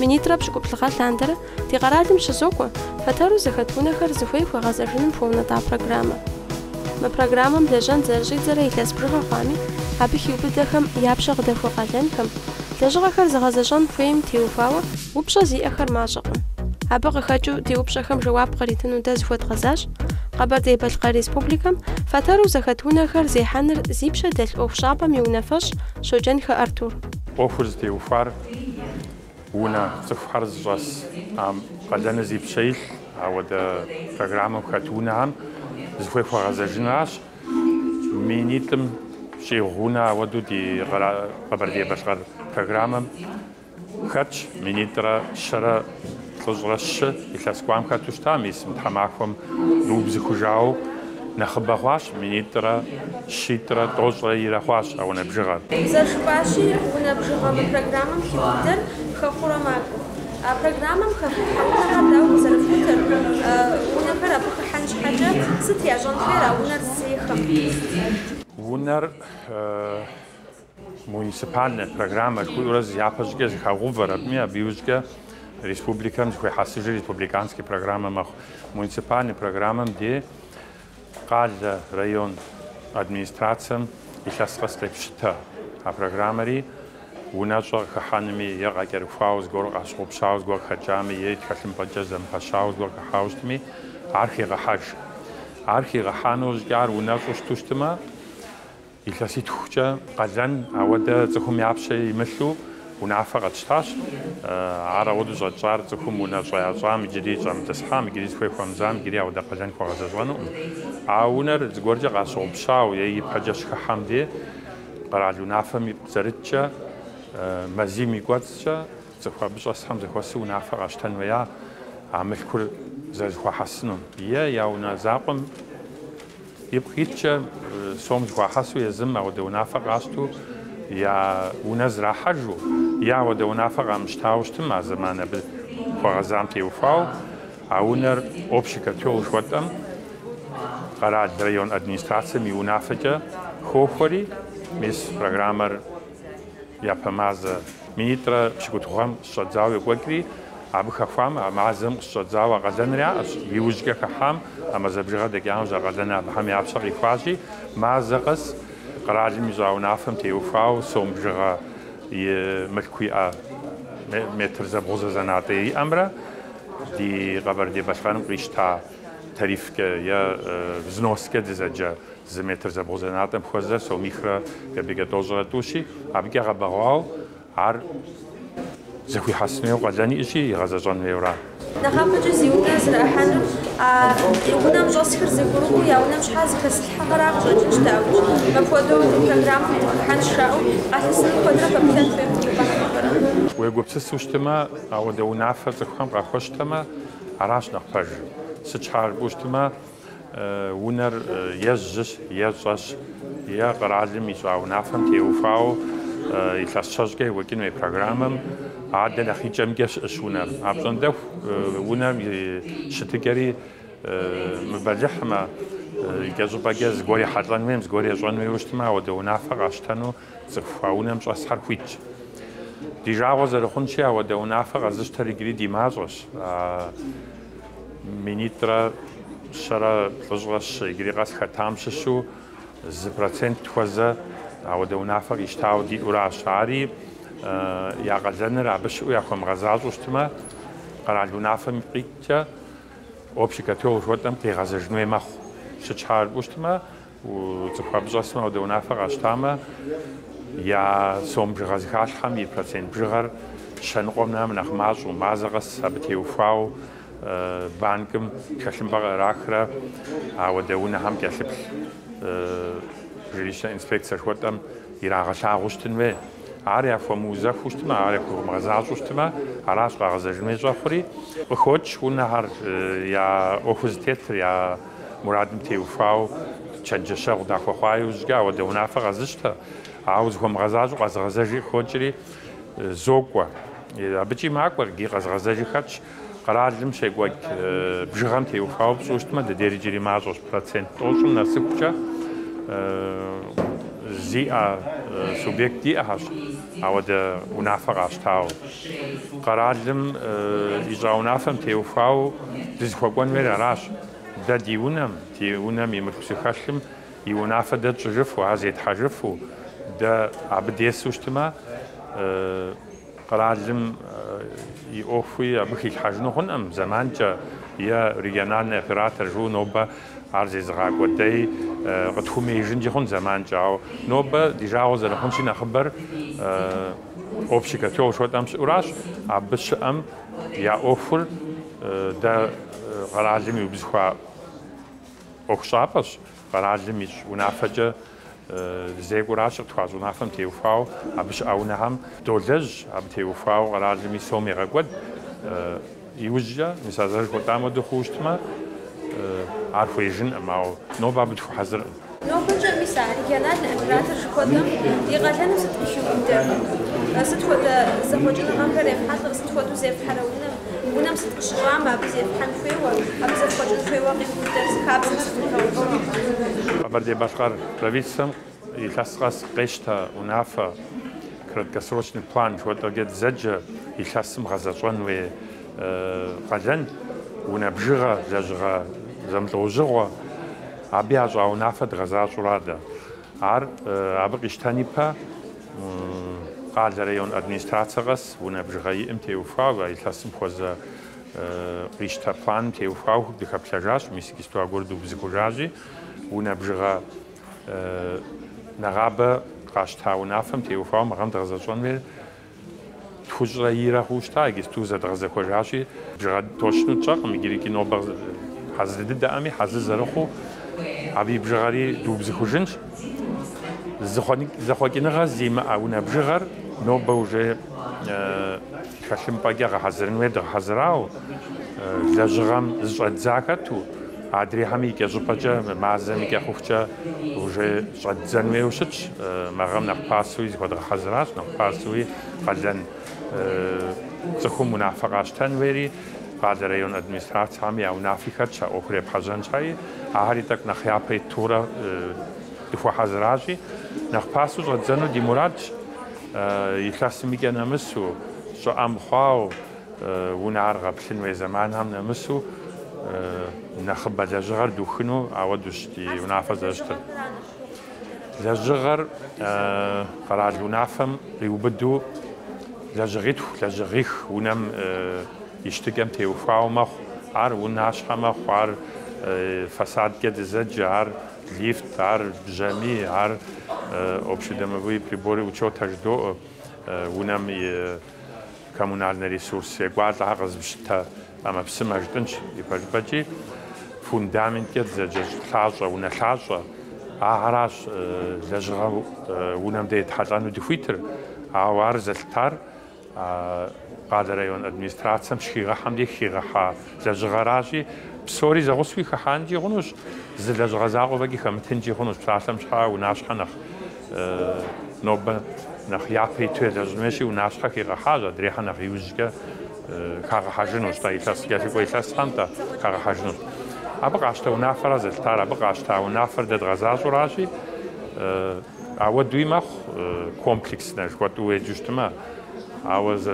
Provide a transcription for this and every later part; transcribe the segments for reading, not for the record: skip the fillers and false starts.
Министра пшӏыкӏуплӏыгъэ Лъандэрэ ди къэралым щызокӏуэ фэтэру зэхэт унэхэр зыхуей хуегъэзэжыным хуэунэтӏа программэ. Мы программэм лэжьэн зэрыщӏидзэрэ илъэс бжыгъэ хъуами, абы хиубыдэхэм япщэ къыдэхуэ къалэнхэм лэжьыгъэхэр зыгъэзэщӏэн хуейм теухуауэ упщӏэ зиӏэхэр мащӏэкъым. Абы къыхэкӏыу ди упщӏэхэм жэуап къритыну дэ зыхуэдгъэзащ Къэбэрдей-Балъкъэр Республикэм фэтэру зэхэт унэхэр зехьэныр Зипщэ дэлъ ӏуэхущӏапӏэм и унафэщӏ Щоджэнхэ Артур. Ӏуэхур зытеухуар унэ цӏыхухьэр зыщӏэс къалэныр Зипщэ илъ, ауэдэ программэм хэт унэхьэм зыхуей хуэгъэзэжыныращ. Минитӏым щӏигъу унэ ауэдэу ди Къэбэрдей-Балъкъэр программэм хэтщ. Минитӏрэ щэрэ лӏыщӏрэ щы илъэс гуам хэту щыта, мис мы тхьэмахуэм иубзыхужауэ нэхъыбэ хъуащ. Минитӏрэ щитӏрэ тӏощӏрэ ирэ хъуащ а унэбжыгъэр. Зэрыжыпӏащи, унэбжыгъэ мы программэм хиубыдэр хэхъурэ макӏуэ. А программэм хэхъуа унэхэр дауэ зэрыфутыр, унэхэр абы хыхьэн щхьэкӏэ сыт ящӏэн хуейр а унэр зехым? Унэр муниципальная программа, которая япэщӏкӏэ зыхэгъувэр, абы иужькӏэ республикэм зыхуехьэсыжыр республиканские программы мэхъу. Муниципальная программэм де къалэ, район администрацием илъэс къэс къепщытэ а программэри унэщӏэ хыхьэнми е къакӏэрыхуауэ зыгуэр къащыгъупщауэ зыгуэр хэкӏами е тхылъымпӏэкӏэ зэмыпэщауэ зыгуэр къыхьауэ щытми ар хегъэхьэж. Ар хегъэхьэну щӏыкӏэ ар унэщӏу щыту щытымэ илъэситхукӏэ къалэн ауэдэ цӏыхум япщэ имылъу унафэ къэтщтащ. Ар ауэдэу щӏэтщӏар цӏыхум унэ щӏэящӏам, иджыри щӏэмытӏысхьам, иджыри зыхуей хуэмызам, иджыри ауэдэ къалэн хуэгъэзэщӏэнукъым. А унэр зыгуэркӏэ къащыгъупщауэ е ипэкӏэ щыхыхьэм де къэрал унафэм зэрыткӏэ мэзийм и кӏуэцӏкӏэ цӏыху абы щӏэсхэм зыхуэсу унафэ къащтэн хуея а мылъкур зэрызэхуахьэсыну. Е я унэ закъуэм ипкъ иткӏэ сом зыхуахьэсу езым ауэдэ унафэ къащту я унэ зрахьэжу е ауэдэ унафэ къамыщтауэ щытым а зэман абы хуэгъэзам теухуауэ а унэр общий котел жыхуэтӏэм къэрал район администрацием и унафэкӏэ хохуэри мис программэр япэ мазэ минитӏрэ пщыкӏутхугъэм щӏэдзауэ екӏуэкӏри абы хэхуам а мазэм къыщӏэдзауэ къалэныр яӏэщ. Иужькӏэ хыхьам а мазэбжыгъэ дэкӏауэ къалэн абыхэм япщэ къихуащи мазэ къэс къэралым и щӏа унафэм теухуауэ сом бжыгъэ и мылъку иӏэ метр зэбгъузэ зэнатӏэ иӏэмрэ ди Къэбэрдей-Балъкъэрым къищта тарифкэ е взноскэ дызэджэ зы метр зэбгъузэ зэнатӏэм хуэзэ сомихрэ копейкэ тӏощӏрэ тӏущи абыкӏэ гъэбэгъуауэ ар зыхуихьэсын хуейуэ къалэн иӏыщи игъэзэщӏэн хуейуэра. Нэхъапэкӏэ зи унэ зэрыӏыхьэныр унэм щӏэсхэр зэгурыӏуэу я унэм щхьа зыхэслъхьэгъэра къыщӏэкӏын щытауэ. Апхуэдэу программэм дыхыхьэн щаӏэу къалъысын куэдрэ къэплъэн хуейм. Уегупсысу щытымэ ауэдэ унафэ цӏыхухэм къахуэщтэмэ аращ нэхъ пэжыр. Сыт щхьа жыпӏэу щытымэ унэр е жьыщ е щӏэщ е къэралым и щӏа унафэм теухуауэ илъэс щэщӏкӏэ екӏуэкӏын хуей программэм адэ нэхъ икӏэмкӏэ щыӏэщ унэр. Апщӏондэху унэм и щытыкӏэри мыбэлыхьмэ икӏэ щӏыпӏэкӏэ зыгуэр ехьэлӏэн хуейм, зыгуэр ещӏэн хуейуэ щытымэ ауэдэ унафэ къащтэну цӏыху а унэм щӏэсхьэр хуитщ. Ди жагъуэ зэрыхъунщи ауэдэ унафэ къэзыщтэр иджыри ди мащӏэщ. Минитӏрэ щэрэ лӏыщӏрэ щы иджыри къэс хэтам щыщу 2% хуэзэ ауэдэ унафэ къищтауэ диӏуращ. Ари я къалэныр абы щыӏэу яхуэмыгъэзащӏэу щытымэ къэрал унафэм къиткӏэ общий котел жыхуэтӏэм къигъэзэжын хуей мэхъу. Сыт щхьа жыпӏэу щытымэ цӏыху абы щӏэсмэ ауэдэ унафэ къащтамэ я сом бжыгъэ зыхалъхьэм и процент бжыгъэр щэныкъуэм нэмэ нэхъ мащӏэу мазэ къэс абы теухуауэ банкым тхылъымпӏэ кърахрэ ауэдэ унэхьэм кӏэлъыплъ жилищная инспекция жыхуэтӏэм ирагъэлъагъуу щытын хуей. Ар яхуэмыузэхуу щытымэ, ар яхуэмыгъэзащӏэу щытымэ аращ къагъэзэжын хуей щӏэхъури къыхокӏ унэхьэр я ӏуэхур зытетыр я мурадым теухуауэ чэнджэщэгъу дахуэ хъуа иужькӏэ ауэдэ унафэ къэзыщтэ. Ауэ зыхуэмыгъэзащӏэу къэзыгъэзэжи къыхокӏри зокӏуэ. Абыкӏи макӏуэр ди къэзыгъэзэжи хэтщ. Къэралым щекӏуэкӏ бжыгъэм теухуауэ пщӏыуэ щытымэ дэдейр иджыри мащӏэщ. Процент тӏощӏым нэсыхукӏэ زيئة سوبيكت ديئهاش أو ده ونافع عشتاو قرالم إجراونافم تيوفاو دزخوان مير راش ده ديونم يمركسخشم يونافع ده تجفو هذا حجفو ده عبديس وشتما قرالم يوفي أبخي حجنوهن أم زمان جا يا ريجنال إمبراطور جو نوبا عرض غاق ودي قدخو ميجن جهون زمان جاو نوبا ديجاو زرهون شي نخبر أوبشي كتو شوت أمس أوراش عبش أم يا أوفر دا قرالم يبزخوا أوكشابش قرالم يش ونافجة زي قراش تخاز ونافم تيوفاو عبش أونهم دولج عب تيوفاو قرالم يسومي غاقود يوجد مثلا قدام دخوشتما عارفوا يجن أما نوبا بدخو حزر نوبا جا مثلا ريجنال إمبراطور شكودم يغالنا ستبشو بدر ستخودا زخوجنا غامبر يفحال ستخودو زي فحراونا ونم ستقش غامبا بزي فحن فيوا أبزي فخوجن فيوا غير بدر سكابزن ستخوجن أبردي باشقار رفيتسم يلاسقاس قيشتا ونافا краткосрочный план, что-то где-то заджа, и сейчас мы разочарованы قدن ونبجغا زجغا زملوجغا أبيعجا ونافد غزاجرادا عار أبقيشتاني با قال ريون أدمنستراتسغس ونبجغا يمتي وفاغا يتلاسم خوزا قيشتا بلان تي وفاغ ديكا بلاجاج ميسيكستوا غوردو بزيكوجاجي ونبجغا نغابا قاشتا ونافم تي وفاغ مغام غزاجون تخجرا يرا خوشتا اگه توزا درزا کجاشی جرا توشنو چاق میگیری که نوبر حزد دامی حزد زرخو ابي بجغاري دوبز خوجنش زخواني نغازي ما اونا بجغر نوبا وجه خشم باجا حزرن ويد حزراو زجغام زادزاكتو عادري همي كجوباجا معزمي كخوخجا وجه زادزن ويوشش مغام نقاسوي زخود حزراش نقاسوي قدن زخم منافقاش تنويري قادر ريون ادمنستراتس همي او نافيكات شا اوخري بحزنشاي اهاري تك نخيابي تورا دفو حزراجي نخباسو زادزنو دي مرادش يخلاسمي نمسو شو ام خواو ونعرغب شنوي زمان هم نمسو نخبا لجغر دوخنو عودوش دي ونافز اشتر لجغر قرار ونافم ليوبدو لجغيتو لجغيخ ونم يشتقم تيوفاو مخ عار وناشحة مخ عار فساد كده زج عار ليفت عار بجامي عار общо домовые приборы учет аждо ونم коммунальные ресурсы гварда разбшта ама псым аждынч ипажбаджи фундамент кед зажж лажа уналажа аграш лажга унам дэ тхалану дифитр авар залтар قادر ريون ادمنستراتسم شيغا حمدي خيغا ха зажгаражи псори загосви ханди гонуш злажгазаго баги хамтенжи гонуш псалам ша унашханах نوبا نخيافي تلازمشي وناشخا كي غاجا دريحا نخيوزكا كاغا حاجنوس تا يتاس كافي كويتاس خانتا كاغا حاجنوس ابقى اشتا ونافر زلتار ابقى اشتا ونافر دد غزاز وراشي اود دويمخ كومبلكس ناش كواتو جوستما عاوز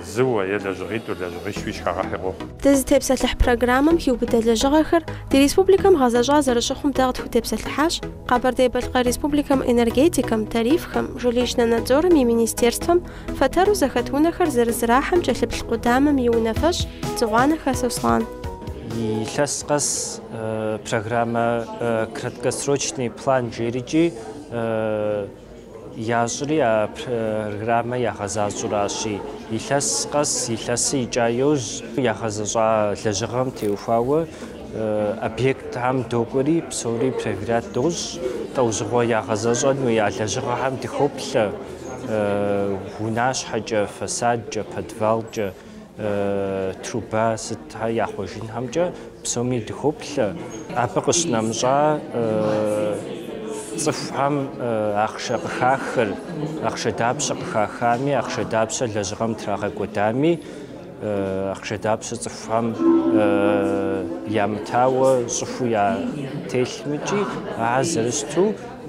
زوا يلا جغيتو لا جغيشويش كاغا تز تبسلح برنامج هيو بدل جغاخر دي ريسبوبليكام غازاجا زرشخم داغت هو تبسلحاش قبر دي بلقى ريسبوبليكام энергетикам тарифхам жилищным надзорам и министерствам фатару захатунахар зырзрахам جلب القدامم يونفش زغانخ Сослан. Илъэскъэс программа краткосрочный план жириджи яжри а программа ягъэзащӏуращи илъэскъэс илъэсы икӏаеуж ягъэзэщӏа лэжьыгъэм теухуауэ объектхэм докӏуэри псори программе догъущ тӏэужьыгъуэ ягъэзэщӏэну я лэжьыгъэхэм дыхоплъэ унащхьэкӏэ, фасадкӏэ, подвалкӏэ, труба сытхьэ яхъуэжынхэмкӏэ псоми дыхоплъэ. Абы къыщынэмыщӏа цӏыхухэм ахъшэ къыхахыр, ахъшэ дапщэ къыхахами, ахъшэ дапщэ лэжьыгъэм трагъэкӏуэдами, ахъшэ дапщэ цӏыхухэм ямытауэ щӏыхуу ятелъмэкӏи, ар зэрыщту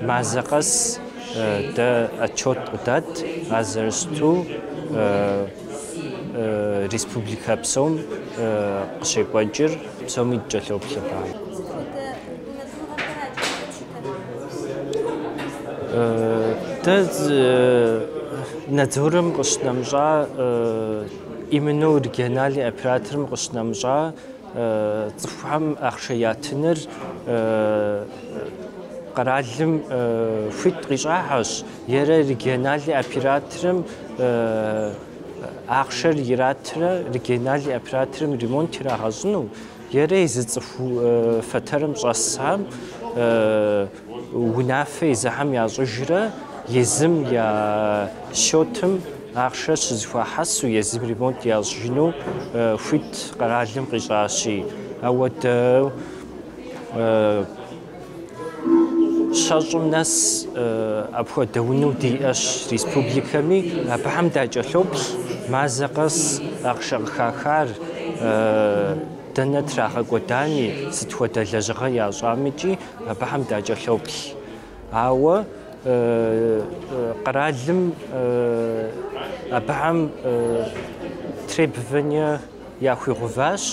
мазэ къэс дэ отчет къыдэт, а зэрысту республика псом къыщекӏуэкӏыр псоми кӏэлъоплъыпӏа. Дэ надзорым къыщынэмщӏа именно региональный операторым къыщынэмщӏа цӏыхухэм ахъшэ ятыныр къэралым хуит къищӏагъэщ, ерэ региональный операторым ахъшэр иратырэ региональный операторым ремонт ирагъэщӏыну, ерэ зы цӏыху фэтэрым щӏэсам унафэ езыхьэм ящӏыжрэ езым я счетым ахъшэр щызэхуахьэсу езым ремонт ящӏыжыну хуит къэралым къищӏащи. Ауэдэу щэщӏым нэс апхуэдэ уну диӏэщ республикэми, абыхэм дакӏэлъоплъ мазэ къэс ахъшэ къыхахар дэнэ трагъэкӏуэдани, сыт хуэдэ лэжьыгъэ ящӏамикӏи, абыхэм дакӏэлъоплъ. Ауэ къэралым абыхэм требование яхуигъуващ,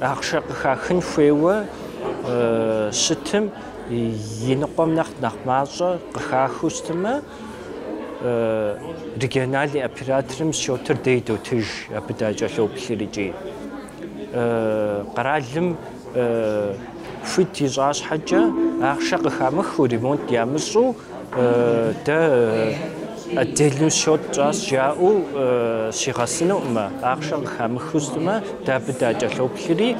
ахъшэ къыхахын хуейуэ щытым и ныкъуэм нэхъ мащӏэ къыхахыу щытымэ, региональный операторым счетыр дей дотыж, абы дакӏэлъоплъыр икӏи. Къэралым хуит ищӏа щхьэкӏэ ахъшэ къыхамыхыу ремонт ямыщӏу дэ отдельный счет час жаӏэу щигъэсынуӏымэ, ахъшэ къыхамыхыу щытымэ, дэ абы дакӏэлъоплъыри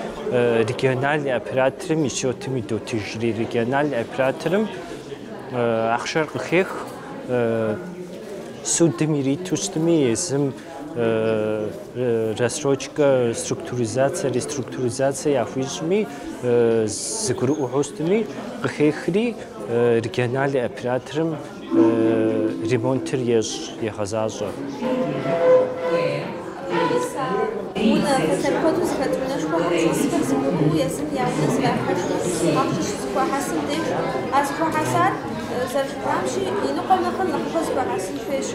региональный операторым и счетым дотыжри, региональный операторым ахъшэр къыхех судым ириту щытыми, езым рассрочка, структуризация, реструктуризация яхуищӏми, зыгурыӏуэу щытыми, къыхехри региональный операторым ремонтыр егъэзащӏэ. Унэ фэтэркуэду зыхэтунэшхуэхэм щӏысхэр зыгурыӏуэу езым я унэ зрахьэжу ахъшэ щызэхуахьэсым деж, а зыхуахьэсар зэрыжыпӏамщи и ныкъуэм нэхърэ нэхъыбэ зыхуахьэсын хуейщ.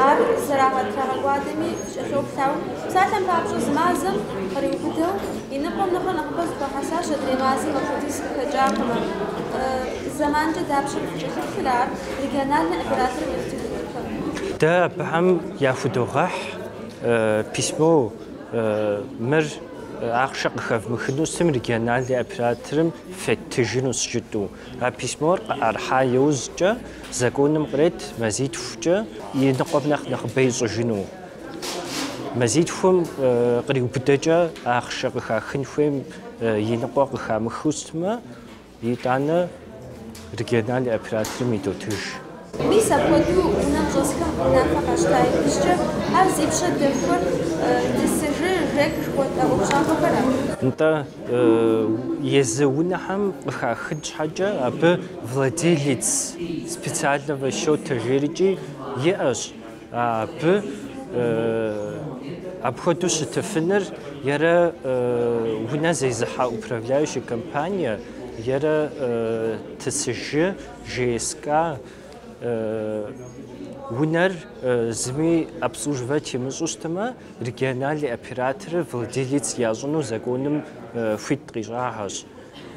Ар трагъэкӏуадэми кӏэлъоплъауэ, псалъэм папщӏэ зы мазэм къриубыдэу и ныкъуэм нэхърэ нэхъыбэ зыхуахьэсащ, адрей мазэм апхуэдиз къыхэкӏакъымэ. Зэманкӏэ дапщэ къыкӏэлъыплъыр ар региональный операторым ефтелыфэм. Дэ абыхэм яхудогъэхь письмо мыр ахъшэ къыхэвмыхыну щытым региональный операторым феттыжыну сыщыту. А письмор къыӏэрыхьа иужькӏэ законым кърет мазитхукӏэ и ныкъуэм нэхъыбэ ищӏыжыну. Мазитхум къриубыдэкӏэ ахъшэ къыхахын хуейм и ныкъуэ къыхамыхыу щытымэ, итӏанэ региональный операторым идотыж. Мис апхуэдэу унэм щӏэсхэм унафэ къащта иужькӏэ, ар зипщэ дэхуэр дысыжыр, жек жыхуэтӏэ ӏуэхущӏапӏэхэра? НтӀэ езы унэхэм къыхахын щхьэкӏэ абы владелец специального счета жерикӏи иӏэщ. Абы апхуэдэу щытыфыныр ерэ унэ зезыхьэ управляющая компания, ерэ ТСЖ, ЖСК унэр зыми обслуживать имыщӏу щытымэ, региональный операторы владелец ящӏыну законым хуит къищӏагъэщ.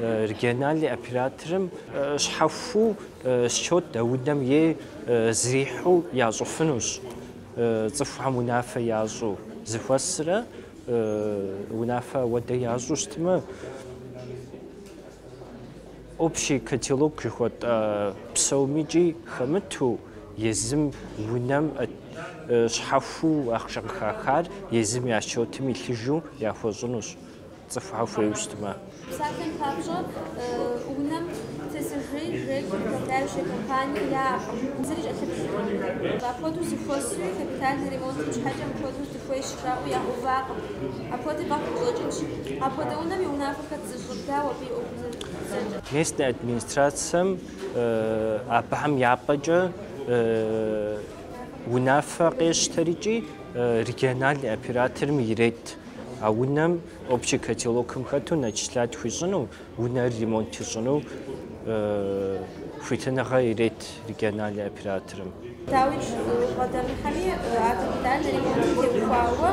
Региональный операторым щхьэхуэу счет а унэм ей зрихьэу ящӏыфынущ. Цӏыхухэм унафэ ящӏу зыхуэсрэ унафэ ауэдэ ящӏу щытымэ, общий котелок жыхуэтӏэ псомикӏи хэмыту езым унэм щхьэхуэу ахъшэ къыхахар езым я счетым илъыжу яхуэщӏынущ, цӏыхухьэр хуейуэ щытымэ. Псалъэм папщӏэ унэм ТСЖ, ЖЭК, управляющая компания яӏэкъым. Зыри кӏэлъыплъ. Апхуэдэу зыхуэсри капитальный ремонтым щхьэкӏэ апхуэдэу зыхуейщ жаӏэу яӏувакъым. Апхуэдэу къахущӏэкӏынщ. Апхуэдэ унэм и унафэхэр зыщӏыр дауэ абы иӏуэхузэкӏэ? Местной администрацием абыхэм япӏэкӏэ унафэ къещтэрикӏи региональный операторым ирет. А унэм общий котелокым хэту начислят хуищӏыну, унэр ремонт ищӏыну хуитынагъэ ирет региональный операторым. Давид Владимирович, академия ремонтировала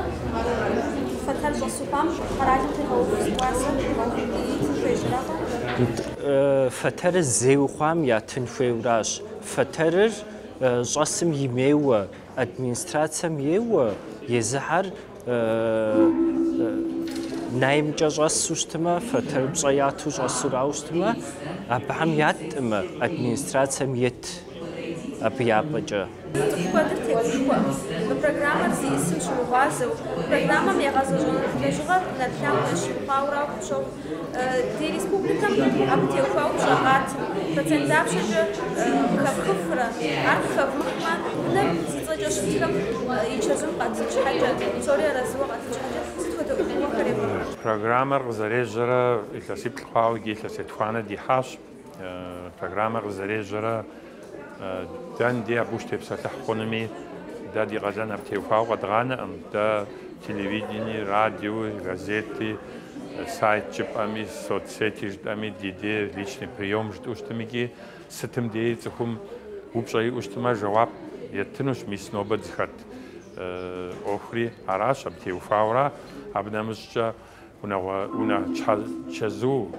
фатар засупам, параллельно фатар зеухам ятын хуевраш. Фатар жасым имеуа администрациям еуа езахар наимча жасустма фатар бзаяту жасураустма абхам ятма администрациям ет абиападжа. Программа здесь шумвазов. Программа мне разложена для журнала на тему шумпаура, что де республика обтекла жагат процентавши же кафуфра архавма на ситуациям и часом подсчитать история развоя программа зарежера или сиплхау или сетфана дихаш программа зарежера دان دي أبوش تبصلح قنمي دا دي غزانا بتوفاو غدغانا أم دا تلفزيوني راديو газеты сайт чип ами соцсети ждами диде личный прием ждуштамиги сытым дей цухум упшай уштама жавап яттынуш миснобад зхат охри араш абтеуфаура абнамышча una chazu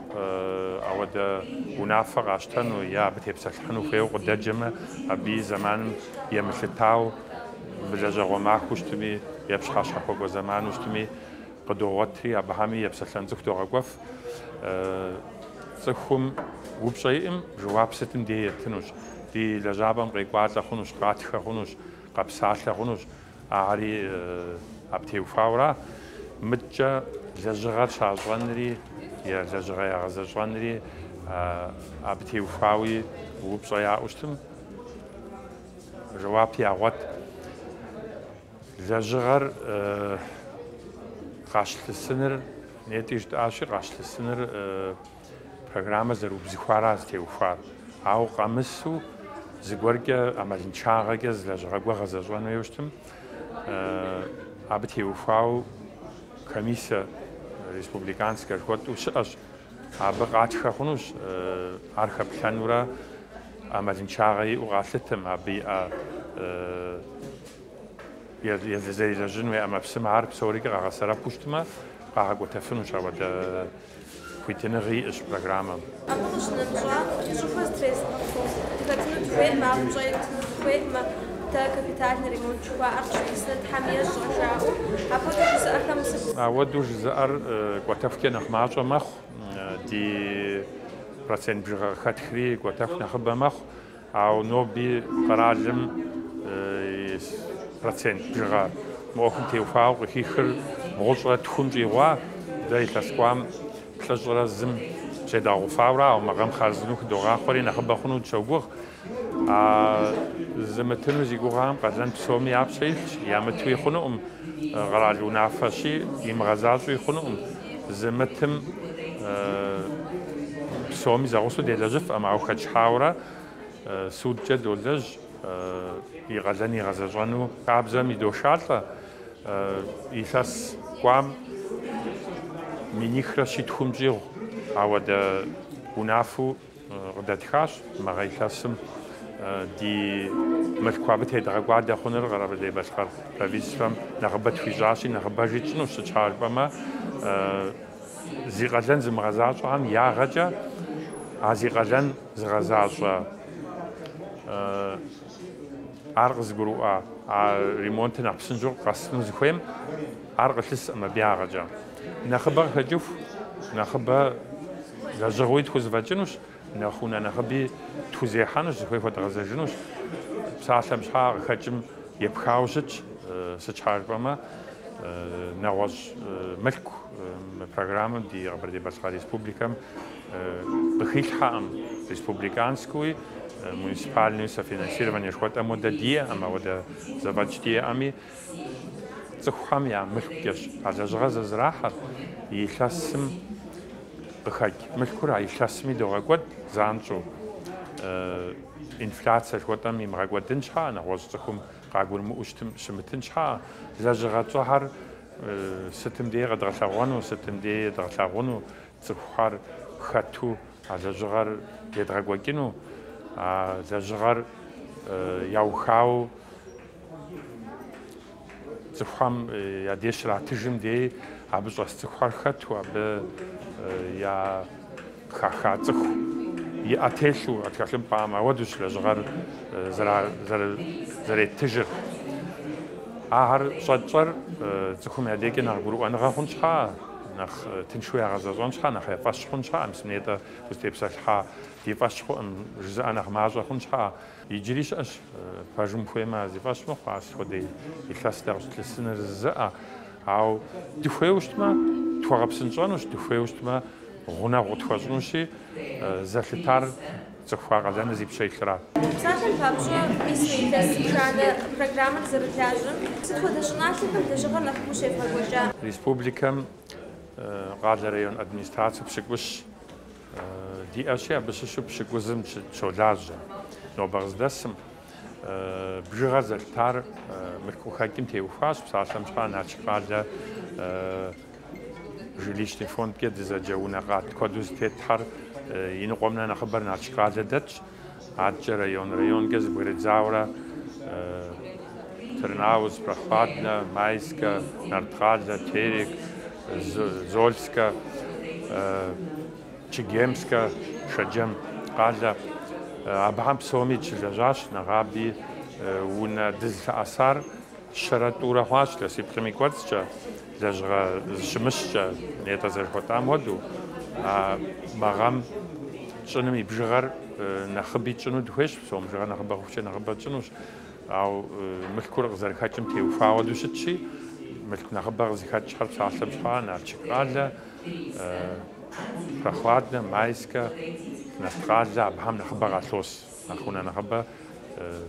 awada unafaq ashtanu ya betebsalhanu feu qadajma abi zaman yamltau bilajwa ma khushtmi yabshkhasha ko zaman ushtmi qadowatri abahami yabsalhan zukhtoraqaf zakhum ubshaim jawabsetim deyetnush di lajabam reqwatla khunush qatkha khunush qabsatla khunush ari abteufaura mitja لجغات شاجوانري يا لجغا غزجوانري ابتيوفاوي وبصيا اشتم جواب يا وات لجغر قاشل السنر نيتيج داشي قاشل السنر برنامج زرو بزخواراز تيوفار او قامسو زغورجا امالين شاغا لجغا غزجوانري اشتم ابتيوفاو комиссия республиканская вот ушаш абгатха хунуш архапланура амалинчаги угаслтам аби я зазежну я мапсма арб сорика гасара пуштма гаготафнуш авада квитенери иш программа амуш нэмжа шуфа стресс тагну твен ма проект твен ма كابيتال ريمونت شو أرشيفنا تحمية جاو أبغى جزء أكمل أود جزء قطف كنا خماج مخ دي برسن بجرا خاتخري قطف نخب مخ أو نوبي قراجم برسن بجرا ممكن تيوفاو وخيخر مغلطة تكون جوا ده تسقام تجرا زم جدا وفاورا أو مقام خازنوك دوغا خوري نخب خنو تشوغ زمتنو زيغوغام قدرن بسومي عبشيلش يامتو يخونو غرالو نافشي يمغزازو يخونو زمتم بسومي زغوصو ديلاجف أما أوخد شحاورا سودجا دولج يغزاني غزاجانو قابزامي دوشالتا يساس قوام مينيخراشي تخمجيغ عودا ونافو غداتخاش مغايلاسم دي متكوابت هيدا قاعدة خنر غرابة دي بسخر فيزفم نغبت في جاشي نغباجيت نو شچار بما زيغالن زمغازاجو هم يا غجا ازيغالن زغازاجو ارغز غروا ريمونت نابسنجو قاسنو زخيم ارغلس اما بيا غجا نخبر هجوف نخبر زغويت خوزفاجنوش نخونا نخبي توزيحانوش زخوي فوت غزاجنوش بساعة مشحار خجم يبخاوجج سچار بما نواج ملك программа دي غبردي بسخا республикам بخيلحام республиканскую муниципальную софинансирование шхота модадия ама вода завачтия ами цхам я млкеш азажга зазраха иласм بخاج مشكورة يشاسمي دوغاقود زانشو إنفلاتسا شوتام يمغاقود تنشها أنا وزتكم قاقول مؤشتم شمتنشها زاجغات زهر ستم دي غدغشاغونو ستم دي غدغشاغونو تبخار خاتو лэжьыгъэр едгъэкӏуэкӏыну, лэжьыгъэр яухауэ цӏыхухэм я деж щратыжым дей абы щӏэс цӏыхухэр хэту, абы я хаха цӏыху иӏэ телъу тхылъым пӏамэ, ауэдущ лэжьыгъэр зэреттыжыр. Ахэр щӏэтщӏэр цӏыхум я дежкӏэ нэхъ гурыӏуэныгъэ хъун щхьа, нэхъ тыншу ягъэзэщӏэн щхьа, нэхъ ефӏэщ хъун щхьа, мысымнетӏэ узытепсэлъхьа ди фӏэщ хъуӏым, жызыӏэ нэхъ мащӏэ хъун щхьа. Иджыри щыӏэщ, пэжым хуеймэ зи фӏэщ мыхъу, ар сыхуэдэ илъэс къыщытлъысыныр зызыӏэ. Ауэ дыхуейуэ щытмэ, тхуэгъэпсынщӏэнущ, дыхуейуэ щытмэ, гъунэгъу тхуэщӏынущи, зэлъытар цӏыху къалэныр зи пщӏеилъырат. Псалъэм папщӏэ мис илъэс шанэ программэр зэрылажьэм сыт хуэдэ щӏыналъэхэм лэжьыгъэр нэхъ щефӏэкӏуэкӏа? Республикэм къалэ район администрацие пщыкӏущ диӏэщи, абы щыщу пщыкӏузым щолажьэ. Нобэ къыздэсым бжыгъэр зэлъытар Мылъкухэкӏым теухуащ, псалъэм щхьа Налшык къалэ жилищный фондкӏэ дызэджэ унэ куэду зытетхьэр и ныкъуэмрэ нэхъыбэр Налшык къалэ дэтщ. Адэкӏэ район-райоnkӏэ зыгуэредзауэрэ Тырныауз, Прохладнэ, Майскэ, Нарткъалэ, Терек, Зольскэ, Чегемскэ, Шэджэм къалэ. Абыхэм псоми щылэжьащ, нэгъаби унэ дызылъэӏэсар щэрэ тӏурэ хъуащ, насыпкъым и кӏуэцӏкӏэ, лэжьыгъэ зыщымыщкӏэ, нетӏэ зэрыхуэтӏам хуэдэу. Мэгъэм щӏыным и бжыгъэр нэхъыби тщӏыну дыхуейщ, псом бжыгъэр нэхъыбэ хъухукӏэ нэхъыбэ тщӏынущ. Ауэ Мылъкур къызэрыхэкӏым теухуа хуэдэу щытщи, Мылъку нэхъыбэ къызыхэкӏхьэр псалъэм щхьа Налшык къалэ, Прохладнэ, Майскэ, Нарткъалэ, абыхэм нэхъыбэ къалъос. Нэхъ унэ нэхъыбэ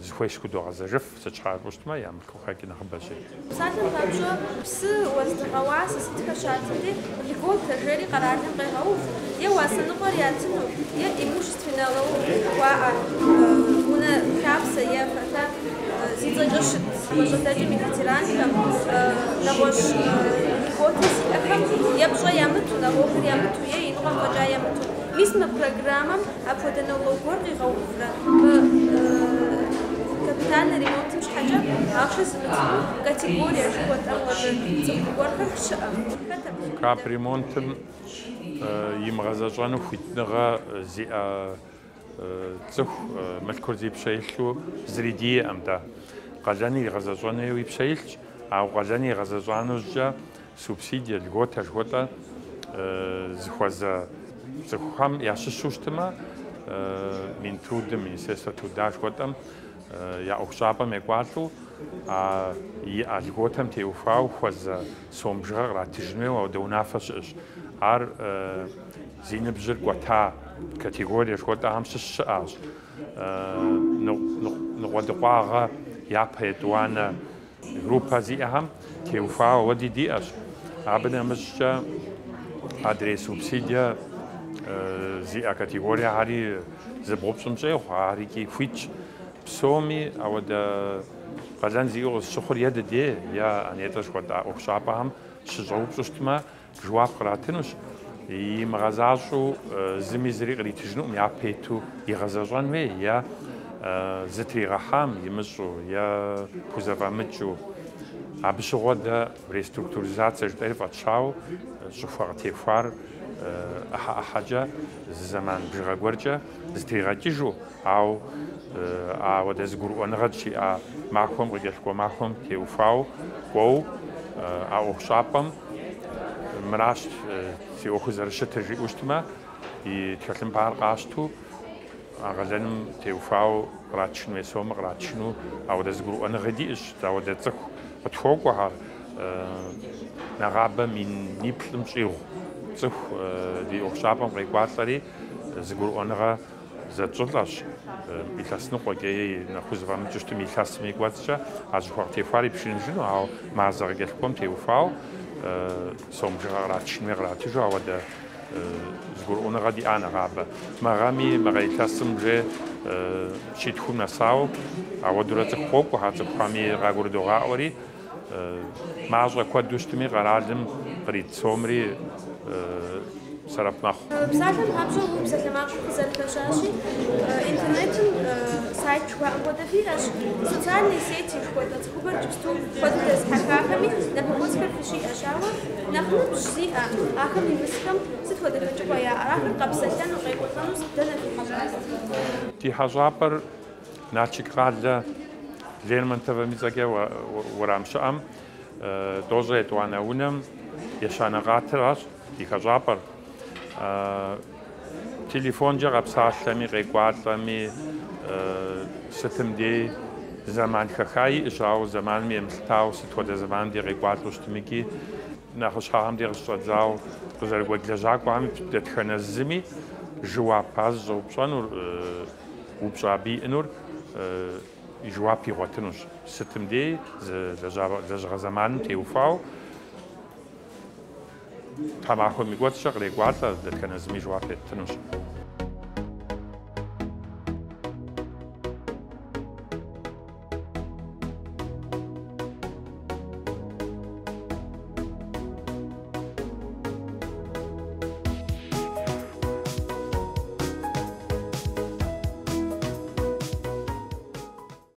зыхуей щыхудогъэзэжыф, сыт щхьа щытмэ, я Мылъкухэкӏи нэхъыбэщи. Псалъэм папщӏэ псы уэздыгъэ уасэ сытхэр щатри льготэ жери къэралым къегъэув, е уасэныгъуэр ятыну, е имущественнэгъэу уаӏэ, унэ хабзэ е фэтэ зи цӏэкӏэ щыт щӏэтэкӏым и ветеранхэм нэгъуэщӏ льготэ зиӏэхэм е пщӏэ ямыту, нэгъуэхэр ямыту, е и ныкъуэм фӏэкӏа ямыту. Мис мы программэм апхуэдэ налог гуэр къигъэуврэ. Капитальный ремонтым щхьэкӏэ ахъшэ зымыцӏыху категорие жыхуэтӏэм хуэдэ цӏыху гуэрхэр щыӏэ. Капремонтым имыгъэзэщӏэну хуитыныгъэ зиӏэ цӏыху Мылъкур зи пщӏеилъу зыри диӏэм дэ. Къалэни игъэзэщӏэну уи пщӏеилъщ, ауэ къалэни игъэзэщӏану щӏыкӏэ субсидие, льготэ жыхуэтӏэ зыхуэзэ цӏыхухэм ящыщу щытымэ, Минтрудым, Министерство труда жыхуэтӏэм я ӏуэхущӏапӏэм екӏуалӏэу иӏэ льготэм теухуауэ хуэзэ сом бжыгъэр къратыжын ауэдэ унафэ щыӏэщ. Ар зи ныбжьыр кӏуэта категорие жыхуэтӏэхэм щыщыӏащ. Ныкъуэдыкъуагъэ япэ етӏуанэ группэ зиӏэхэм теухуауэ ауэди диӏэщ. Абы нэмыщӏкӏэ адрей субсидие зиӏэ категориехьэри зыбгъупщӏын щӏехъу, ар икӏи хуитщ. Псоми ауэдэ къалэн зиӏэу къысщыхъур е дыдей, е анетӏэ жыхуэтӏа ӏуэхущӏапӏэхэм щыщӏэупщӏу щытмэ, жэуап къратынущ. Имыгъэзащӏэу зыми зыри къритыжынукъым, япэ иту игъэзэщӏэн хуей, е зытригъэхьам имыщӏу, е хузэфӏэмыкӏыу. Абы щыгъуэ дэ реструктуризацие жытӏэри фӏэтщауэ щӏыхуэ къытехуар ӏыхьэ-ӏыхьэкӏэ зы зэман бжыгъэ гуэркӏэ зытригъэкӏыжу, ауэ дэ зыгурыӏуэныгъэ щиӏа махуэм, къыкӏэлъыкӏуэ махуэм теухуауэ кӏуэу а ӏуэхущӏапӏэм мыращ си ӏуэхур зэрыщытыр жиӏэу щытмэ, и тхылъымпӏар къащту а къалэным теухуауэ къратшыну, есомэ къратшыну ауэдэ зыгурыӏуэныгъэ диӏэщ. Ауэдэ цӏыху къытхуокӏуэхьэр нэгъабэм и плӏым щӏигъу цӏыху ди ӏуэхущӏапӏэм къекӏуалӏэри зыгурыӏуэныгъэ зэтщӏылӏэщ. Илъэс ныкъуэкӏэ нэхъ узэфӏэмыкӏыу щытым илъэсым и кӏуэцӏкӏэ а жыхуэ къытехуар ипшыныжыну, ауэ мазэ къыкӏэлъыкӏуэм теухуауэ сом бжыгъэ къратшын къратыжу ауэдэ зыгурыӏуэныгъэ диӏа нэгъабэ. Мэгъэми мыгъэ илъэсым бжей щитхум нэсауэ ауэдурэ цӏыху къокӏуэхьэр, цӏыхухэми къагурыдогъаӏуэри мащӏэ куэду щытми къэралым кърит сомри سرف بصراحة محافظة وبصراحة ما أشوف زركشاشي إنترنت سايت شوية أقوى فيهاش социальные сети شوية تخبر جبستو خدت حكاكمي نبغوزكر في شيء أشاوة نخلط شيء آخر نفسكم ستخدت شوية آخر قبستان وغيبوطانو ستنا في حاجات دي حاجابر ناتشك قاعدة لين من تفهميزاجا ورامشام دوزة وانا ونم يشانا قاتراش دي حاجابر تليفون جا قبساشلمي قيقواتلمي ستم دي زمان خخاي إجراو زمان مي ملتاو ستودا زمان دي قيقواتلوش تميكي ناخش هام دي غشتوزاو قزر قوغلجاك وعمي بتتخنزمي جواب باز زوبشان وبشابي إنور جوابي غوتنوش ستم دي زجا زمان تيوفاو تماخو ميقوات شغل قواتلا دتكنزمي جواب تنوش